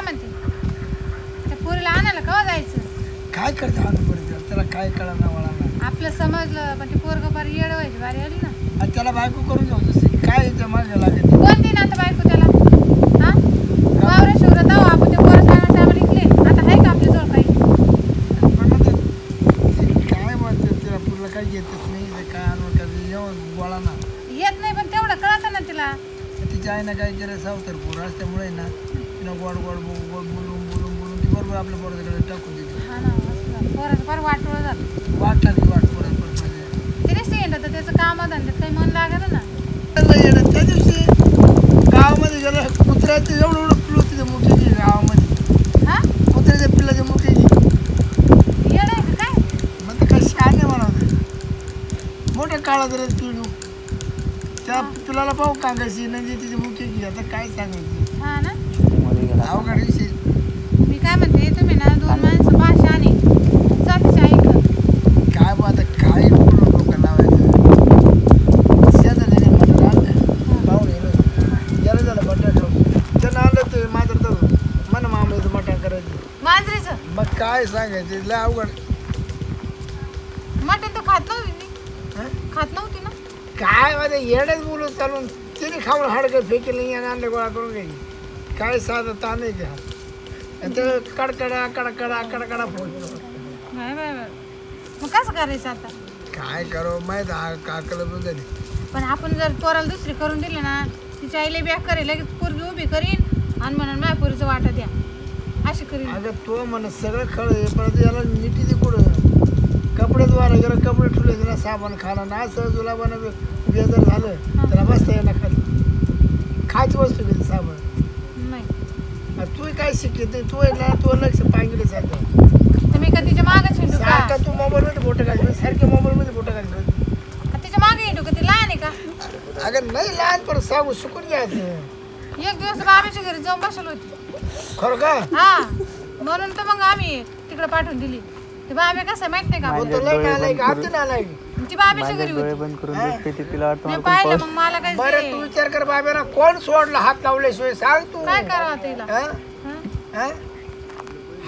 म्हणते त्या पोरीला आणायला केव्हा जायचं? काय करता बरं त्याला काय कळा ना वळा आपलं समजलं पण ते पोरग बारी येड व्हायची बारी आली ना. ना त्याला बायको करून घेऊ दुसरी काय याच्या मागे लागेल कोण देईन आता बायको त्याला? हा वावरा शिवरा जाऊ आपण ते पोरं टायमाला इकले आता आहे का आपल्या जवळ काही? पण मग ते काय म्हणते तिला पुरला काही येतच नाही ते काय आणून काय येऊन गोळा ना येत नाही पण तेवढं कळतं ना तिला. तिच्या आईनं काय केलं सावतर पोर असल्यामुळे ना तिला गोड गोड गोड बोलून बोलून बोलून ती बरोबर आपल्या पोराकडे टाकून दिली. हा ना पोराचं फार वाटोळं झालं. वाटला ती वाट परत परत ते नसते येणं तर त्याचं काम धंद्यात काही मन लागत ना. त्या दिवशी गावामध्ये गेलं कुत्र्याचं एवढं एवढं पिलू तिथे मुठीची गावामध्ये हा कुत्र्याच्या पिल्लाची मुठीची येड आहे का काय? मग ते काय शहाणे म्हणावते मोठं काळा जरा पिलू त्या पिलाला पाहू कांगायची म्हणजे तिची मुठीची आता काय सांगायची हा ना अवघड विषय. मी काय म्हणते तुम्ही ना दोन माणसं भाषा आणि जातीच्या ऐक काय बा आता काय बोलू लोक लावायचं शेजारी मटण आणलं पाहून येलं याला झालं मटण ठेवून त्यानं आणलं ते माझं तर मन मामाचं मटण करायचं मांजरीचं मग काय सांगायचं लय अवघड. मटण तर खात नव्हती ती. हं? खात नव्हती ना. काय माझं येडच बोलून चालून तिने खाऊन हाडकं फेकेल नाही आणि आणलं गोळा करून घ्यायची काय साधं ताण आहे का आणि ते कडकडा कडकडा कडकडा फोडतो. बाय बाय बाय मग कसं करायचं आता? काय करो माहीत काकलं बुजली. पण आपण जर पोराला दुसरी करून दिली ना तिच्या आईला बॅग करेल लगेच पोरगी उभी करीन आणि म्हणून माझ्या पोरीचं वाटा द्या अशी करीन. अगं तो म्हण सगळं खळं आहे परत याला मिठी दे कुठं कपडे द्वारा गेला कपडे ठेवले त्याला साबण खाला ना सहज तुला बन बेजार झालं त्याला बसता येणार खाली खायची वस्तू घेते साबण नाही तू काय शिकत नाही तू ना तू लक्ष पांगिले सारखं तर मी का तिच्या मागं हिंडू का? सारखं तू मोबाईलमध्ये फोटो काढले सारखे मोबाईलमध्ये फोटो काढले तिच्या मागे हिंडू का? ती लहान आहे का? अगं नाही लहान पण सांगू शिकून घ्यायचं. एक दिवस बाबाच्या घरी जाऊन बसलो होती. खरं का हा म्हणून तर मग आम्ही तिकडे पाठवून दिली. ते बाबे कसं माहित नाही का? तो लय आलाय का आती आलाय ती बाबाच्या घरी डोळे होती. बंद करून बघते ते तिला वाटतं मी मला पाहिलं मग मला काय बरं तू विचार कर बाबा ना कोण सोडला हात लावल्याशिवाय सांग तू काय करावं तिला? हं? हं? हं?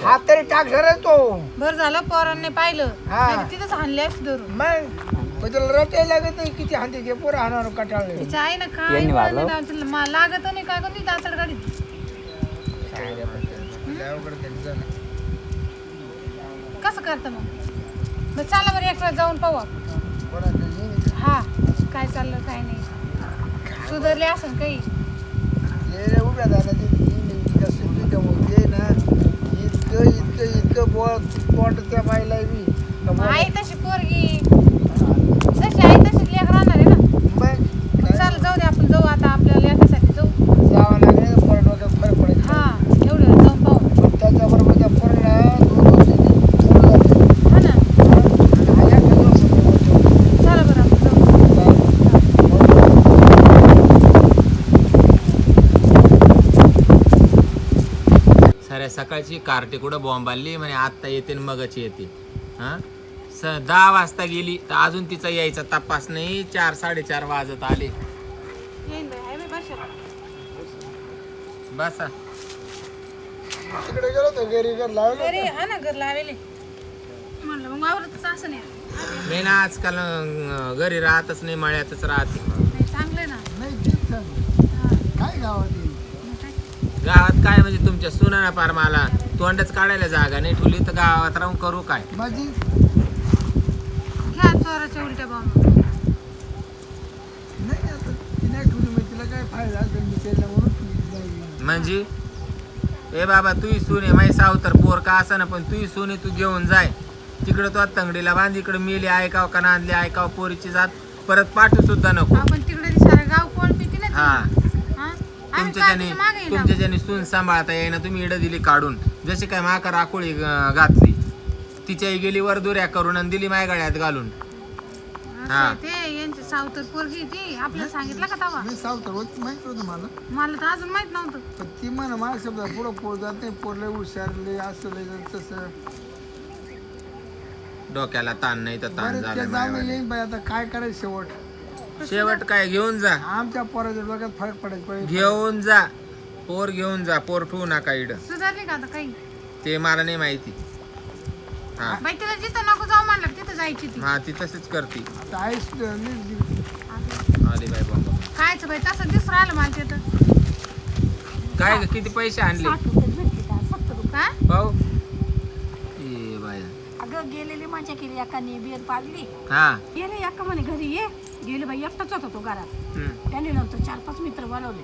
हात तरी टाक रे तो बरं झालं पोरांनी पाहिलं हा. नाहीतर तिथंच हाणले असते धरून. मग तुला रटायला लागत नाही किती हाती घे पोरं हाणार कटाळले तिच्या आईनं काय यांनी वळण मारलं? नाही लावलं तिला. लागत नाही काय कोणती दातड गाडीत. कसं करतं मग चला बरं एक वेळ जाऊन पाहू आपण. हा काय चाललं काय नाही सुधारले असं काही. उभ्या झाल्या ते ना इतकं इतकं इतकं पोट त्या बाईला बी आई तशी पोरगी जशी आई तशीच लेक राहणार आहे ना. चल जाऊ दे आपण जाऊ आता आपल्या लेकासाठी जाऊ. जावं लागेल पोट डोक्यात फरक पडेल. हा एवढं जाऊन पाहू. पण त्याच्याबरोबर त्या पोराला हा ना चला बरं आपण जाऊ. साऱ्या सकाळची कार्टी कुठं बॉम्ब आली म्हणे आत्ता येते आणि मगच येते. हां 10 वाजता गेली तर अजून तिचा यायचा तपास नाही. 4-4:30 वाजत आले. येईन बाई आहे बाई बसा. बसा तिकडे गेलो तर घरी लावलं घरी हा ना घर लावेले म्हणलं मग वावरतच असं नाही. मी ना आजकाल घरी राहतच नाही मळ्यातच राहते. नाही चांगलं आहे ना. नाही तेच सांग. हा काय गावात आहे? मग काय? गावात काय म्हणजे तुमच्या सुनाना पार मला तोंडच काढायला जागा नाही ठेवली तर गावात राहून करू काय? माझी घ्या चोराच्या उलट्या बॉम्ब. नाही आता ती नाही ठेवली मग तिला काय फायदा असेल मी त्याला म्हणून ठेवली जाईल. म्हणजे ए बाबा तुही सुने माही सावतर पोर का असं ना पण तुही सुने तू घेऊन जाय तिकडं तो तंगडीला बांध इकडे मेली ऐकाव का नांदली ऐकाव पोरीची जात परत पाठवू सुद्धा नको. आपण तिकडे ती सारं गाव कोण पिती ना ती. हा हा? आम्ही काय तिच्या मागे येणार? तुमच्या ज्याने सून सांभाळता येईना तुम्ही इडं दिली काढून जशी काय माका राखोळी घातली तिच्याही गेली वर दुऱ्या करून आणि दिली माय गळ्यात घालून. असं आहे ते यांची सावतर पोरगी ती आपल्याला सांगितलं का तवा? मी सावतर होत माहित होतं मला मला तर अजून माहित नव्हतं. पण ती म्हणा माझ्या शब्द पुढं पोर जात नाही पोरले हुशारले असं लय तसं डोक्याला ताण नाही तर ताण बरं ते झालं जाऊन मायवाले. येईन बाई आता काय करायचं शेवट शेवट काय घेऊन जा आमच्या पोराच्या डोक्यात फरक पडायचा पाहिजे. घेऊन जा पोर घेऊन जा, पोर ठेवू नका इड. सुधारली का आता काही? ते मला नाही माहिती. हा बाई तिला जिथं नको जाऊ म्हणलं की तिथं जायची ती. हा ती तशीच करते. आता आईस नीट दिली. आली बाई बाबा. कायचं बाई तसं दिसून राहिलं मला तिथं. काय ग, किती पैसे आणले 60 रुपये भेटले का 70 रुपये. हा? भाऊ? ए बाया. अगं गेलेली मजा केली एकाने बियर पाजली. हा. गेले एका म्हणे घरी ये. गेले बाई एकटाच होता तो घरात. हम्म. त्याने नंतर 4-5 मित्र बोलवले.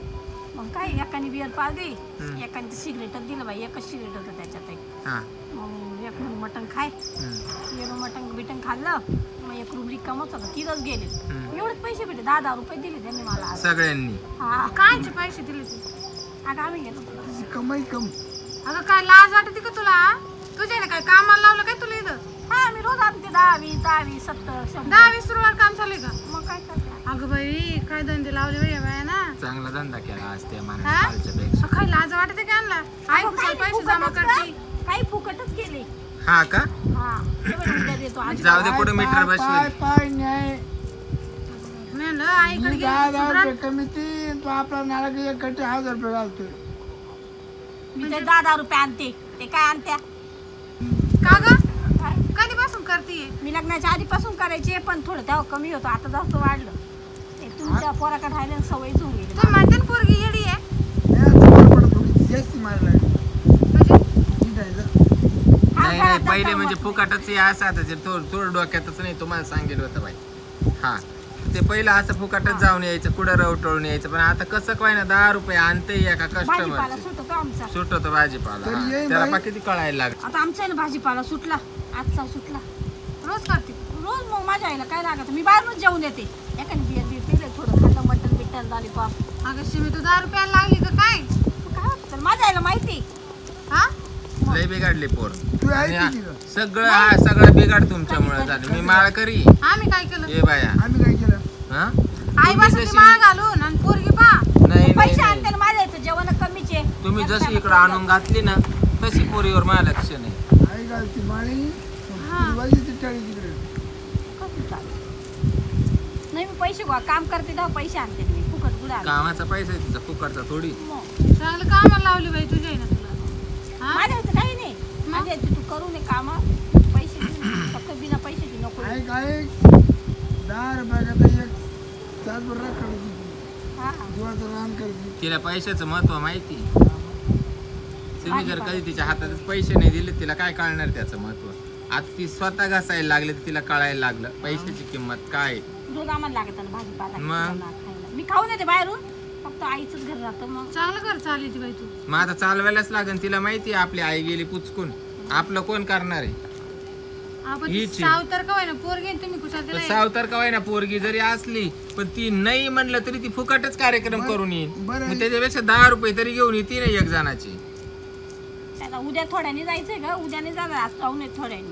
मग काय एकाने बियर पाजली, हम्म. एकाने सिगरेट दिलं बाई. एकच सिगरेट होतं त्याच्यात. हा. मग एक म्हणे मटण खाय. हम्म. मटण बिटण खाल्लं. मग एक रुपये कमवत होता, तिथंच गेले. हम्म. एवढेच पैसे भेटले, 10-10 रुपये दिले त्यांनी मला आज. सगळ्यांनी. हा. कायचे पैसे दिले तू? अगं आम्ही गेलो. तिची कमाई कम. अगं काय लाज वाटते का तुला? तुझ्या ना काय कामाला लावलं काय तुला इथं? हा मी रोज आणते 10-20, 70, 100. 10-20 रुपयाला काम चालू आहे का? मग काय करते. अगं बाई काय धंदे लावले बाई या बाया ना. चांगला धंदा केला आज त्या हा? माणसाच्या पेक्षा. काय लाज वाटते का आणला? आई अगं, कुशाल काही पैसे जमा फुकटच करते. का? काही फुकटच गेले. हा का? हा ते बघ, उद्या देतो आज. जाऊ दे कुठं मीटर पाय बसवेल. पाय न्याय. मी म्हणलं आईकडे मी गेली 10,000 सुधरा. रुपये कमी ती तो आपला नाला एक गट्टे 1,000 रुपये घालतोय. मी ते 10-10 रुपये आणते. ते काय आणत्या? का ग? काय? कधीपासून करतीये? मी लग्नाच्या आधीपासून करायचे, पण थोडं तेव्हा कमी होतं, आता जास्त वाढलं. ते तुमच्या पोराकडे राहिल्यानं सवयच होऊन गेली. तुम्ही म्हणते ना पोरगी येडी आहे. नाही, आता बरं पडत होती. जास्ती मारायला लागली. म्हणजे नीट आहे जा. हा, नाही नाही घरात पहिले जाता म्हणजे मग. फुकाटच हे असं आता ते थोडं डोक्यातच नाही तुम्हाला सांगेल होतं बाई. हा ते पहिलं असं फुकाटच जाऊन यायचं, कुठं रवटळून यायचं. पण आता कसं काय ना 10 रुपये आणते एका भाजीपाला कस्टमर सुटतो आमचा. सुटतो भाजीपाला. तरी हा. येईन त्याला बाई. पा किती कळायला लागत. आता आमच्या आहे ना भाजीपाला सुटला. आजचा सुटला. रोज करते. रोज मग माझ्या आईला काय लागत, मी बाहेरूनच जेवून येते. एखादी बियर बियर पिले, थोडं खाल्लं मटण बिटन लॉलीपॉप. अगं शिमी तू 10 रुपयाला लागली का काय? काय होतं तर माझ्या आईला माहिती. हा? लय बिघडले पोर. तू आहे आणि किती गं? सगळं बिघड तुमच्यामुळे झालं. मी माळ करी आम्ही काय केलं? ए बाया. आम्ही काय केलं? हा आई तुम्ही बसते जशी- माळ घालून आणि पोरगी पा. नाही नाही पैसे नाही. आणते ना माझ्या इथं, जेवण कमीच आहे. तुम्ही त्यात जशी काय इकडं आणून घातली ना तशी पोरीवर मला लक्ष नाही. आई घालती माळी. हा. ती टाळी तिकडे. कसं चालेल? नाही मी पैसे गोळा काम करते तेव्हा पैसे आणते मी फुकट गुडा. कामाचा पैसा आहे तिचा फुकटचा थोडी. चांगलं कामाला लावली बाई तुझ्या आहे ना तुला. हा? माझ्या इथं काही नाही. माझ्या इथं तू करू नये काम, पैसे दे ना. फक्त बिना पैशाची नको. आई काय 10 रुपयाचा एक तासभर राख काढायची. हा जीवाचं रान करायची. तिला पैशाचं महत्व माहिती. तुम्ही जर कधी तिच्या हातात पैसे नाही दिले तिला काय कळणार त्याचं महत्व. आता ती स्वतः घासायला लागली तर तिला कळायला लागलं पैशाची किंमत काय. रोज आम्हाला लागत ना भाजीपाला मग? खायला. मी खाऊन येते बाहेरून, फक्त आईचंच घर राहतं. मग चांगलं घर चालली ती बाई तू. मग आता चालवायलाच लागेल. तिला माहिती आहे आपली आई गेली पुचकून. आपलं कोण करणार आहे. आपण हीच आहे. सावतर का ना पोरगी आणि तुम्ही कुशाल पण तिला सावतर का ना पोरगी जरी असली पण ती नाही म्हणलं तरी ती फुकटच कार्यक्रम करून येईल. बरं. मग त्याच्यापेक्षा 10 रुपये तरी घेऊन येते ना एक जणाची. त्याला उद्या थोड्याने जायचंय का? उद्याने जाणार, आज जाऊन येत थोड्याने.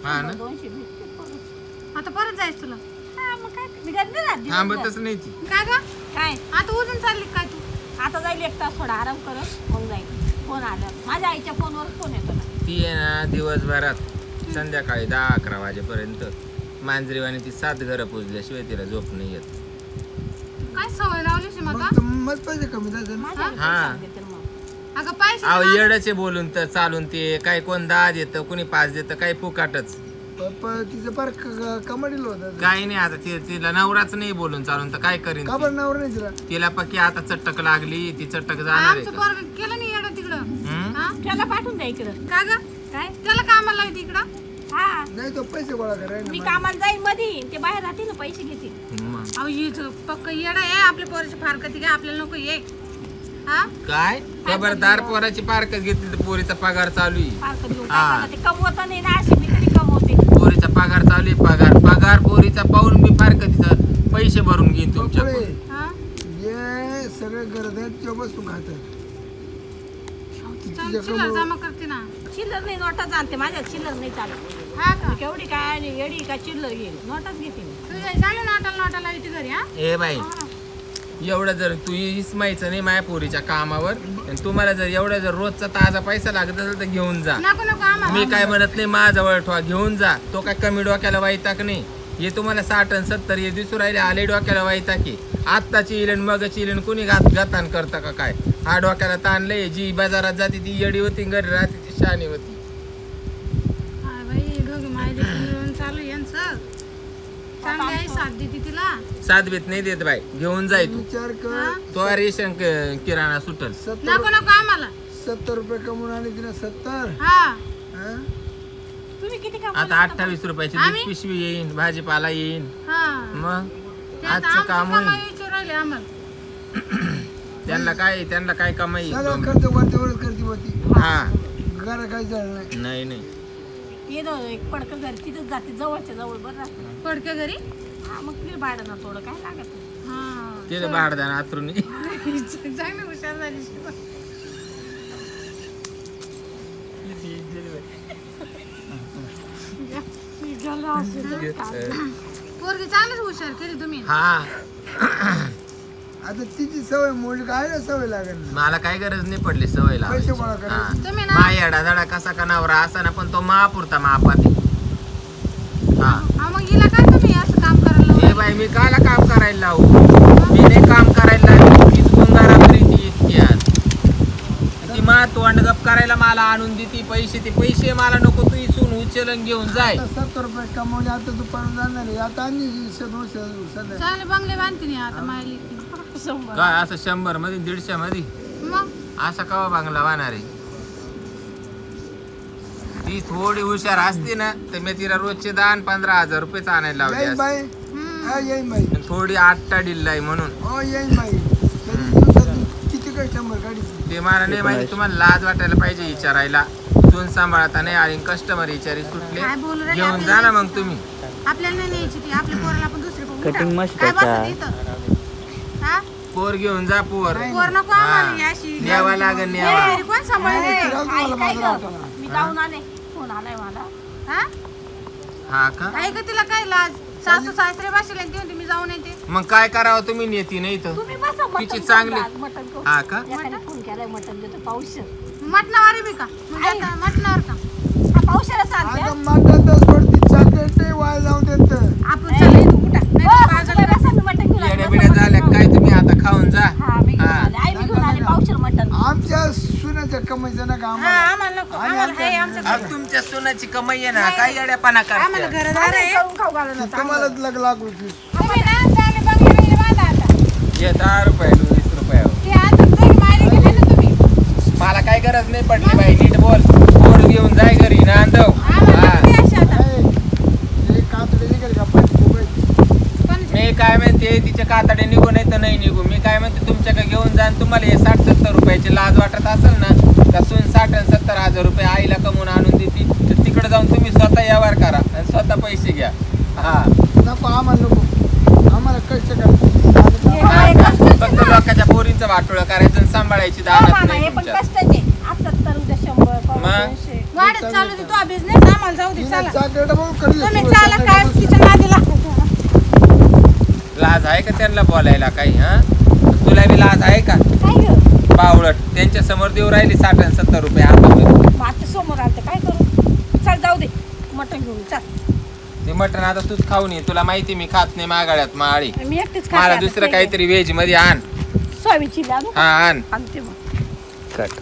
हा ना 200 भेटते परत. आता परत जायचं तुला. हा मग काय, मी घरी नाही राहत दिवसभर. थांबतच नाही ती. काय ग? काय आता उजून चालली काय तू? आता जाईल एक तास, थोडा आराम करत मग जाईल. फोन आला माझ्या आईच्या फोनवर फोन येतो ना. ती आहे ना दिवसभरात संध्याकाळी 10-11 वाजेपर्यंत मांजरीवाणी ती 7 घरं पुजल्याशिवाय तिला झोप नाही येत. काय सवय लावली शी मग? मग पैसे कमी जायचं. माझ्या आईला हा. सांगते तर मग. अगं पैसे अहो दिला. येडचे बोलून तर चालून ते काय कोण 10 देतं कोणी 5 देतं काही फुकाटच. तिचं फार कमाडील होतं. काही नाही आता तिला नवराच नाही बोलून चालून तर काय करीन का ती? बरं नवर नाही तिला? तिला पक्की आता चटक लागली ती चटक जाणार आहे आमचं का? पोरग केलं नाही येडं तिकडं. हम्म? हा? त्याला पाठवून द्या इकडं. काय ग? काय त्याला कामाला लावते इकडं. हा नाही तो पैसे गोळा करायला मी ना. कामाला जाईन मध्ये, ते बाहेर राहतील ना, पैसे घेतील. मग. अहो येच पक्क येडा आहे आपल्या पोराची फार कधी काय आपल्याला नको ये. हा? काय खबरदार पोराची पारकच घेतली तर पोरीचा पगार चालू आहे. फारकत घेऊन हा. काय करणार? ते कमवत नाही ना, अशी मी तरी कमवते. पोरीचा पगार चालू आहे. पगार पोरीचा पाहून मी फारकतीचा पैसे भरून घेईन तुमच्या पुढे हा? ये सगळे गरज आहेत ते बसून खातात. चांगली चिल्लर जमा करते ना. चिल्लर नाही, नोटाच आणते. माझ्या चिल्लर नाही चालत. हा का? मी केवढी काय आणि येडी का चिल्लर घेईल, नोटाच घेते मी. तुझ्या चालू नोटाला येते घरी. हा? ए बाई हा. एवढं जर तू इसमायचं नाही माझ्या पोरीच्या कामावर आणि तुम्हाला जर एवढा जर रोजचा ताजा पैसा लागत असेल तर घेऊन जा. नको नको आम्हाला. मी काय म्हणत नाही माझ्याजवळ ठेवा घेऊन जा. तो काय कमी डोक्याला वाईटाक नाही. हे तुम्हाला 60 आणि 70 हे दिसू राहिले आले डोक्याला वाईता की आत्ताची इलन मगची इलन कुणी गतान करता का काय हा डोक्याला ताणलंय जी बाजारात जाते ती येडी होती घरी राहते ती शहाणी होती हाय बाई दोघी मायले मिळून चालू यांचं चांगली आई साथ देते तिला सात बेत नाही देत बाई घेऊन जाय तू विचार कर तो रेशन किराणा सुटल 70 नको नको आम्हाला 70 रुपये कमवून आले तिने 70 हा हा? तुम्ही किती आता 28 रुपयाची दूध पिशवी येईन भाजीपाला येईन हा मग ते आता आजचं काम आमचं होईल कमाई विचारू राहिले आम्हाला त्यांना काय कमाई सगळा खर्च वरतीवरच करते होती हा घर काही झालं नाही नाही ये ना एक पडकं घर तिथंच जाते जवळच्या जवळ बरं राहते पडके घरी हा मग ते भाडं ना थोडं काय लागत हा ते भाडदान आतरून चांगली हुशार झाली पोरगी चांगलीच हुशार केली तुम्ही हा आता तिची सवय मोठी काय ना सवय लागेल ना. मला काय गरज नाही पडली सवय लावायची. पैसे गोळा करायचे. हा. तुम्ही ना माय येडा कसा का नवरा असा ना पण तो महापुरता महापाती हा हा, मग हिला काय तुम्ही असं काम करायला हे लावलं? बाई मी काला काम करायला लावू मी नाही काम करायला लागली तीच गुंगाराबरी ती इतकी आज ती मा तोंड गप करायला मला आणून देती पैसे ते पैसे मला नको तू इसून उचलन घेऊन जाय आता 70 रुपये कमवले आता दुपारून जाणार आहे आता आणि सध्या चांगले बंगले बांधते नाही आता मायली शंभर काय असं 100 मध्ये 150 मध्ये मग असा कवा बांगला वाहणार आहे ती थोडी हुशार असती ना तर मी तिला रोजचे 10-15 हजार रुपये आणायला लावले येईन असते. बाई हा येईन बाई पण थोडी आट्टा डिल्लाय म्हणून हो येईन बाई तरी दिवसात किती काय 100 गाडीची ते मला नाही माहिती तुम्हाला लाज वाटायला पाहिजे विचारायला सून सांभाळता नाही आणि कस्टमर विचारी सुटले काय बोलू राहिले घेऊन जा ना मग तुम्ही आपल्याला नाही न्यायची ती आपल्या पोराला आपण दुसरी बघू कटिंग उठा. मस्त काय आहे बसत इथं? हा पोर घेऊन जा पोर पोर नको आम्हाला ही अशी न्यावा लागेल न्यावा घरी कोण सांभाळून घेतं? राहू दे मला काय माझं गं? वाटाणा. मी जाऊन आले फोन आलाय मला हा हा का आहे का तिला काय लाज सासू सासरे बसले ती म्हणते मी जाऊन येते मग काय करावं तुम्ही नेती नाही तर तुम्ही बसा मटण तिची चांगली- खाऊ, मटण खाऊ. हा का एकाने फोन केलाय मटण देतो पावशर मटणावर बी का म्हणजे आता मटणावर का हा पावशरच आणते अगं मटण तर सोडती चॉकलेट नाही वाया जाऊन देत आपण चालू उठा नाही हो, तर सासूबाई बसा, मी मटण घेऊन आले. येड्या बसा, बिड्या मटण झाल्या खाऊ. काय तुम्ही आता खाऊन जा हा मी घेऊन हा. आले आई मी घेऊन आले पावशर मटण आमच्या सुनाच्या कमाईचं नका हा आम्हाला आम्हाला नको आम्हाला आहे आमचं अहो, तुमच्या सोनाची कमाई आहे ना काय येड्यापणा आम्हाला करते घरदार आहे खाऊन खाऊ घालून आता. तुम्हाला लग लागू की तुम्ही ना चांगले बंगले बिंगले बांधा आता हे 10 रुपये 20 रुपये ते आता तुम्ही मायले गेले ना तुम्ही मला काय गरज नाही पडली बाई नीट बोल पोर घेऊन जाय घरी नांदव आम्हाला हा. किती अशी आता हे कातडे निघेल का पैसे पण मी काय म्हणते तिच्या कातडे निघू नाही तर नाही निघू मी काय म्हणते तुमच्याकडे घेऊन जा आणि तुम्हाला हे 60-70 रुपयाची लाज वाटत असेल ना तर सून 60 आणि 70 हजार रुपये आईला कमवून आणून देते तर तिकडे जाऊन तुम्ही स्वतः व्यवहार करा आणि स्वतः पैसे घ्या हा नको आम्हाला नको आम्हाला कष्ट करायचं हे काय कष्ट फक्त लोकांच्या पोरींचं वाटोळं करायचं आणि सांभाळायची हो दानत मामा, नाही हे पण तुमच्यात. कष्टाचे आज 70 उद्या 100 मग? 200 वाढत चालू दे तो बिझनेस आम्हाला जाऊ दे चला चॉकलेट बघून कधी तुम्ही चाला काय तिच्या नादीला लाज आहे का त्यांना बोलायला काही हा तुला बी लाज आहे का काय गं बावळट त्यांच्या समोर देऊ राहिली 60 आणि 70 रुपये हातामध्ये मग आता समोर आलं तर काय करू चल जाऊ दे मटण घेऊन चल ते मटण आता तूच खाऊन ये तुला माहिती मी खात नाही मागाळ्यात माळी मी एकटीच खाते मला आता, दुसरं ते काहीतरी व्हेज मध्ये आण सोयाबीन चिली आणू हा आण आणते मग कट